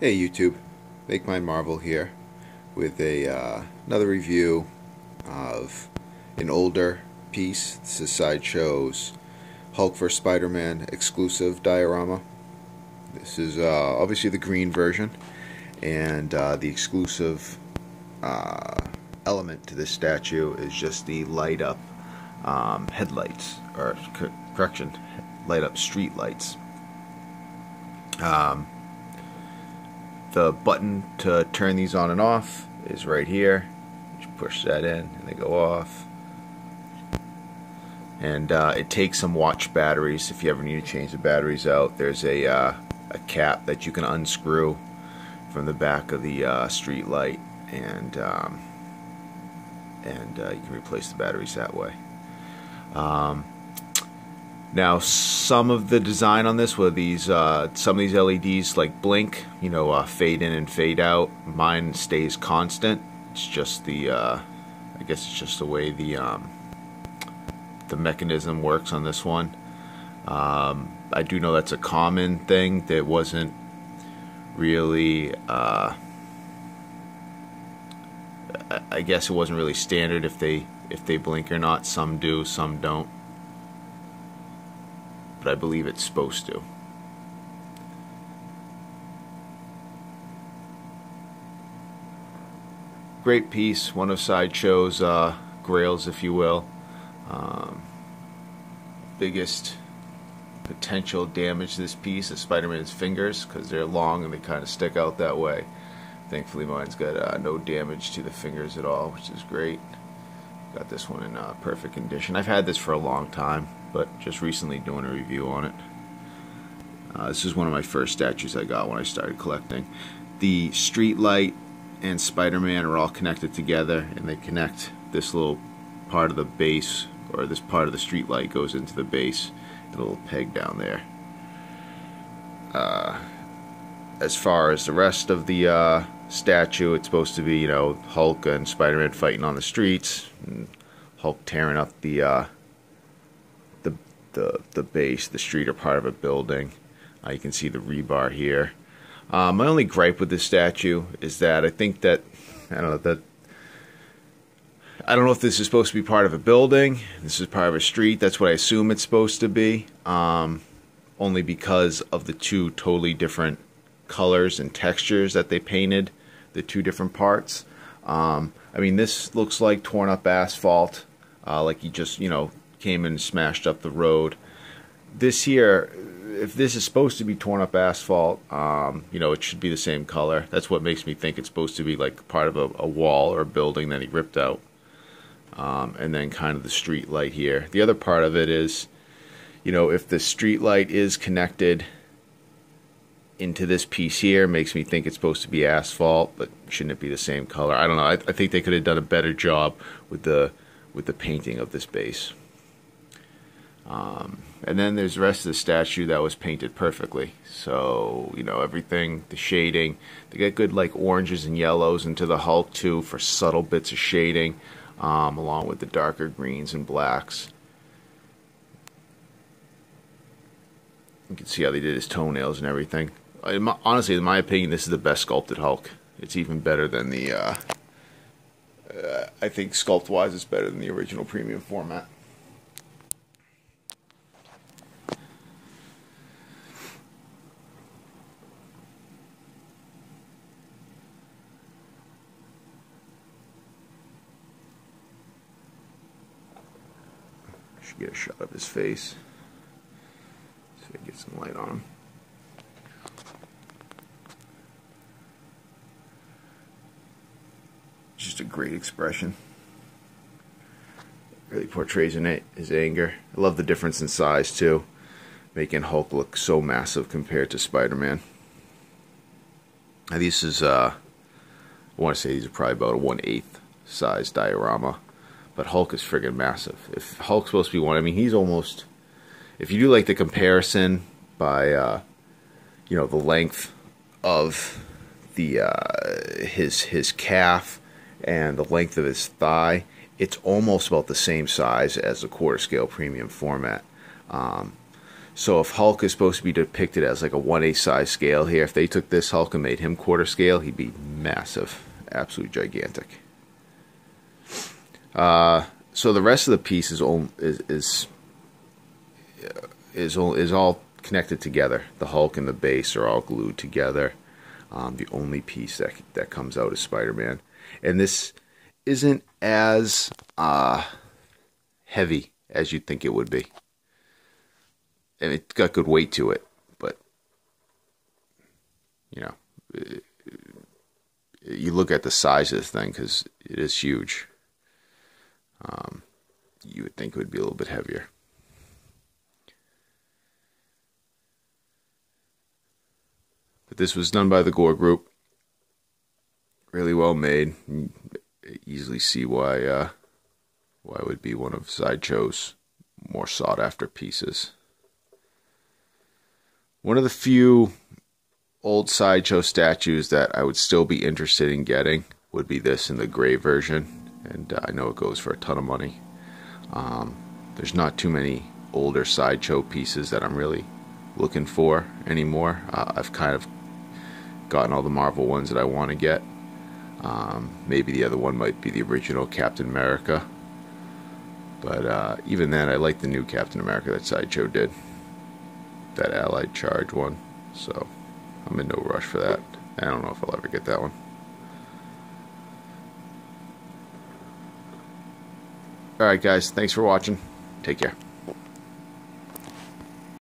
Hey YouTube, Make Mine Marvel here with another review of an older piece. This is Sideshow's Hulk vs. Spider-Man exclusive diorama. This is obviously the green version, and the exclusive element to this statue is just the light up headlights, or correction, light up street lights. The button to turn these on and off is right here. You push that in and they go off. And it takes some watch batteries if you ever need to change the batteries out. There's a cap that you can unscrew from the back of the street light, and you can replace the batteries that way. Now, some of the design on this were these, some of these LEDs like blink, you know, fade in and fade out. Mine stays constant. It's just the, I guess it's just the way the mechanism works on this one. I do know that's a common thing that wasn't really, I guess it wasn't really standard if they blink or not. Some do, some don't. But I believe it's supposed to. Great piece, one of Sideshow's grails, if you will. Biggest potential damage to this piece is Spider-Man's fingers, because they're long and they kind of stick out that way. Thankfully mine's got no damage to the fingers at all, which is great. Got this one in perfect condition. I've had this for a long time, but just recently doing a review on it. This is one of my first statues I got when I started collecting. The Streetlight and Spider-Man are all connected together, and they connect this little part of the base, or this part of the Streetlight goes into the base, a little peg down there. As far as the rest of the statue, it's supposed to be, you know, Hulk and Spider-Man fighting on the streets, and Hulk tearing up the base, the street, or part of a building. You can see the rebar here. My only gripe with this statue is that I think that I don't know if this is supposed to be part of a building. This is part of a street. That's what I assume it's supposed to be. Only because of the two totally different colors and textures that they painted the two different parts. I mean, this looks like torn up asphalt, like he just, you know, came and smashed up the road. This here, if this is supposed to be torn up asphalt, you know, it should be the same color. That's what makes me think it's supposed to be like part of a wall or a building that he ripped out. And then kind of the street light here. The other part of it is, you know, if the street light is connected into this piece here, makes me think it's supposed to be asphalt, but shouldn't it be the same color? I don't know. I think they could have done a better job with the painting of this base. And then there's the rest of the statue that was painted perfectly. So, you know, everything, the shading, they got good like oranges and yellows into the Hulk too for subtle bits of shading, along with the darker greens and blacks. You can see how they did his toenails and everything. Honestly, in my opinion, this is the best sculpted Hulk. It's even better than the, I think sculpt-wise it's better than the original premium format. Should get a shot of his face. See if I get some light on him. Just a great expression. Really portrays his anger. I love the difference in size too, making Hulk look so massive compared to Spider-Man. Now this is, I want to say these are probably about a 1/8 size diorama, but Hulk is friggin' massive. If Hulk's supposed to be one, I mean, he's almost, if you do like the comparison by, you know, the length of the his calf and the length of his thigh, it's almost about the same size as the quarter scale premium format. So if Hulk is supposed to be depicted as like a 1/8 size scale here, if they took this Hulk and made him quarter scale, he'd be massive, absolutely gigantic. So the rest of the piece is all connected together. The Hulk and the base are all glued together. The only piece that comes out is Spider-Man, and this isn't as heavy as you'd think it would be. And it's got good weight to it, but you know, you look at the size of this thing because it is huge. You would think it would be a little bit heavier. But this was done by the Gore Group. Really well made. You easily see why it would be one of Sideshow's more sought after pieces. One of the few old Sideshow statues that I would still be interested in getting would be this in the gray version, and I know it goes for a ton of money. There's not too many older Sideshow pieces that I'm really looking for anymore. I've kind of gotten all the Marvel ones that I want to get. Maybe the other one might be the original Captain America, but even then I like the new Captain America that Sideshow did, that Allied Charge one, so I'm in no rush for that. I don't know if I'll ever get that one. Alright guys, thanks for watching. Take care.